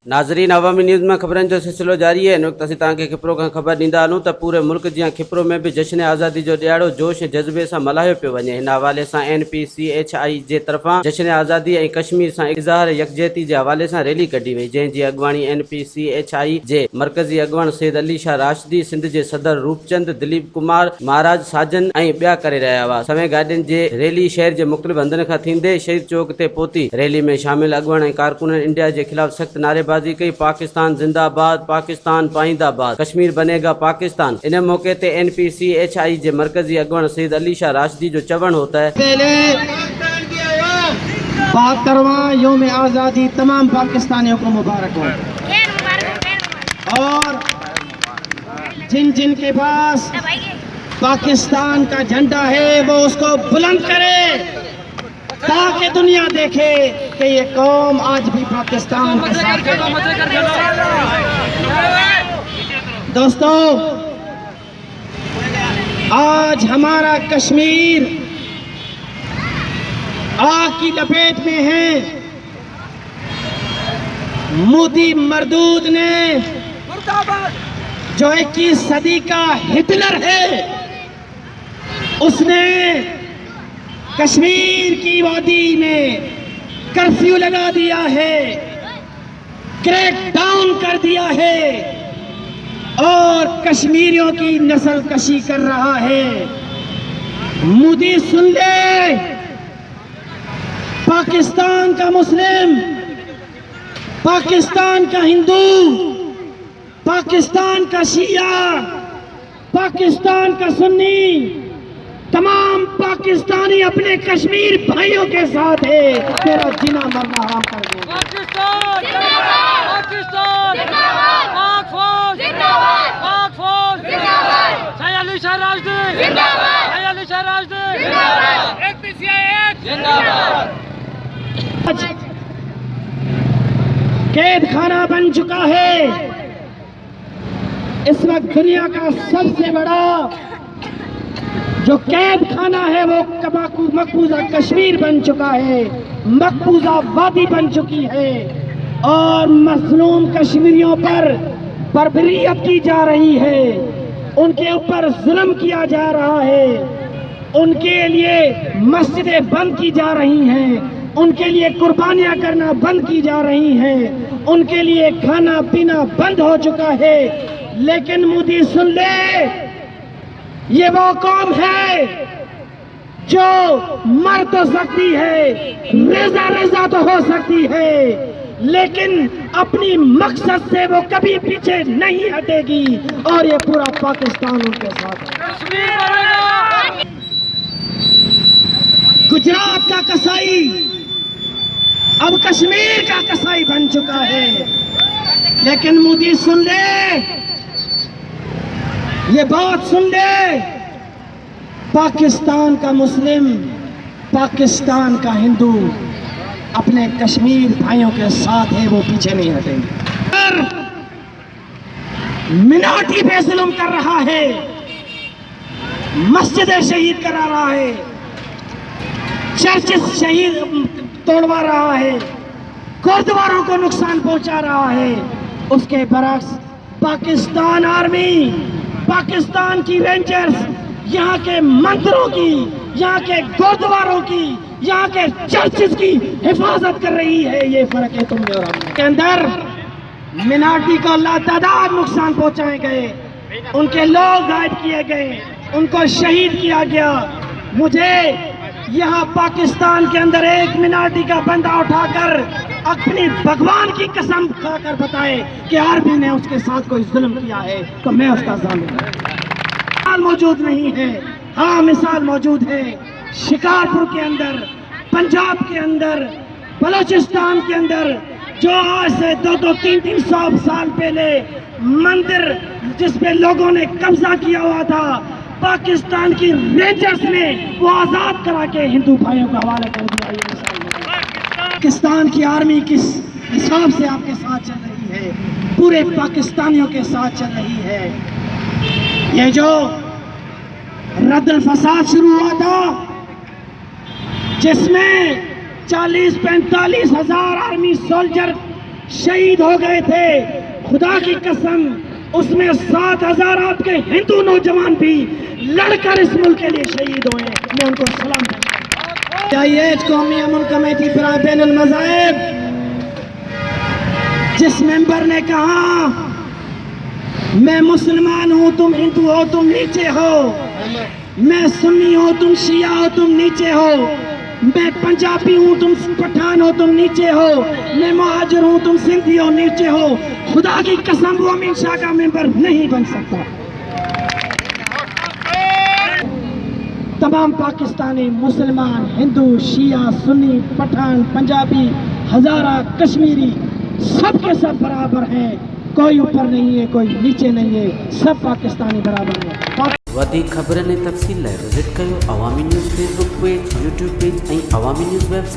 नाज़रीन, अवामी न्यूज़ में ख़बरनि जो सिलसिलो जारी है। इन वक्त असीं तव्हांखे खिपरो खां ख़बर ॾींदा हलूं त पूरे मुल्क जी खिपरो में भी जश्न आज़ादी जो ॾियारो जोश ऐं जज़्बे सां मल्हायो पियो वञे। हिन हवाले सां NPCHI जे तरफ़ां जश्न आज़ादी ऐं कश्मीर सां इज़हार यकजहती जे हवाले सां रैली कढी वई, जंहिंजी अॻुवाणी NPCHI जे मरकज़ी अॻुवाण सैयद अली शाह राशिदी, सिंध जे सदर रूपचंद, दिलीप कुमार, महाराज साजन ऐं ॿिया करे रहिया हुआ। समय गाॾियुनि जे रैली शहर जे मुख़्तलिफ़ हंधनि खां थींदे शहीद चौक ते पहुती। रैली में शामिल अॻुवाण ऐं कारकुननि इंडिया के खिलाफ सख्त नारेबाजी कई। पाकिस्तान जिंदाबाद, पाकिस्तान पाइंदाबाद, कश्मीर बनेगा पाकिस्तान। इन मौके ते NPCHI जे मरकजी अगवान सैयद अली शाह राशिदी जो चवण होता है, पहले 72वां यौम आज़ादी तमाम पाकिस्तानियों को मुबारक हो। और जिन जिन के पास पाकिस्तान का झंडा है वो उसको बुलंद करे ताकि दुनिया देखे कि ये कौम आज भी पाकिस्तान के साथ है। दोस्तों, आज हमारा कश्मीर आग की लपेट में है। मोदी मरदूद ने, जो 21 सदी का हिटलर है, उसने कश्मीर की वादी में कर्फ्यू लगा दिया है, क्रैक डाउन कर दिया है और कश्मीरियों की नस्ल कशी कर रहा है। मोदी सुन ले, पाकिस्तान का मुस्लिम, पाकिस्तान का हिंदू, पाकिस्तान का शिया, पाकिस्तान का सुन्नी, तमाम पाकिस्तानी अपने कश्मीर भाइयों के साथ है। तेरा जीना मरना हराम कर दो। पाकिस्तान जिंदाबाद, पाकिस्तान जिंदाबाद, पाक फौज जिंदाबाद, पाक फौज जिंदाबाद, सैयद अली शाह राशिदी जिंदाबाद, सैयद अली शाह राशिदी जिंदाबाद, NPCHI जिंदाबाद। कैद खाना बन चुका है। इस वक्त दुनिया का सबसे बड़ा जो कैद खाना है वो मकबूजा कश्मीर बन चुका है, मकबूजा वादी बन चुकी है और मजलूम कश्मीरियों पर बर्बरियत की जा रही है, उनके ऊपर जुल्म किया जा रहा है, उनके लिए मस्जिदें बंद की जा रही हैं, उनके लिए कुर्बानियां करना बंद की जा रही हैं, उनके लिए खाना पीना बंद हो चुका है। लेकिन मोदी सुन ले, ये वो कौम है जो मर तो सकती है, रेजा रेजा तो हो सकती है, लेकिन अपनी मकसद से वो कभी पीछे नहीं हटेगी और ये पूरा पाकिस्तान उनके साथ है। गुजरात का कसाई अब कश्मीर का कसाई बन चुका है। लेकिन मोदी सुन ले, ये बात सुन ले, पाकिस्तान का मुस्लिम, पाकिस्तान का हिंदू अपने कश्मीर भाइयों के साथ है, वो पीछे नहीं हटेंगे। मिनाटी पे जुल्म कर रहा है, मस्जिदें शहीद करा रहा है, चर्चेस शहीद तोड़वा रहा है, गुरुद्वारों को नुकसान पहुंचा रहा है, उसके बरक्स पाकिस्तान आर्मी, पाकिस्तान की रेंजर्स यहाँ के मंदिरों की, यहाँ के गुरुद्वारों की, यहाँ के चर्चेस की हिफाजत कर रही है। ये फर्क है तुम और हम के अंदर। मिनाटी को लातादाद नुकसान पहुंचाए गए, उनके लोग गायब किए गए, उनको शहीद किया गया। मुझे यहाँ पाकिस्तान के अंदर एक मिनाटी का बंदा उठाकर अपनी भगवान की कसम खाकर बताए कि आर्मी ने उसके साथ कोई जुल्म किया है तो मैं उसका जामिन। मिसाल मौजूद नहीं है, हाँ मिसाल मौजूद है। शिकारपुर के अंदर, पंजाब के अंदर, बलूचिस्तान के अंदर, जो आज से 200-300 साल पहले मंदिर जिसपे लोगों ने कब्जा किया हुआ था, पाकिस्तान की रेंजर्स ने वो आजाद करा के हिंदू भाइयों का हवाले कर दिया। ये पाकिस्तान की आर्मी किस हिसाब से आपके साथ चल रही है, पूरे पाकिस्तानियों के साथ चल रही है। ये जो रद्दल फसाद शुरू हुआ था, जिसमें 40-45 हजार आर्मी सोल्जर शहीद हो गए थे। खुदा की कसम, उसमें 7,000 आपके हिंदू नौजवान भी लड़कर इस मुल्क के लिए शहीद हुए। मैं उनको सलाम करता हूं। कौमी अमन कमेटी फिराए बैनुल मज़ाहिब, जिस मेंबर ने कहा मैं मुसलमान हूं, तुम हिंदू हो, तुम नीचे हो, मैं सुन्नी हूं, तुम शिया हो, तुम नीचे हो, मैं पंजाबी हूं, तुम पठान हो, तुम नीचे हो, मैं मुहाजिर हूं, तुम सिंधी हो, नीचे हो, खुदा की कसम वो अमीन शाह का मेंबर नहीं बन सकता। तमाम पाकिस्तानी मुसलमान, हिंदू, शिया, सुन्नी, पठान, पंजाबी, हजारा, कश्मीरी, सब के सब बराबर हैं। कोई ऊपर नहीं है, कोई नीचे नहीं है, सब पाकिस्तानी बराबर है। वधीक ख़बरनि ऐं तफ़सील लाइ विज़िट कयो Awami news Facebook page, YouTube page ऐं अवामी न्यूज़ वेबसाइट।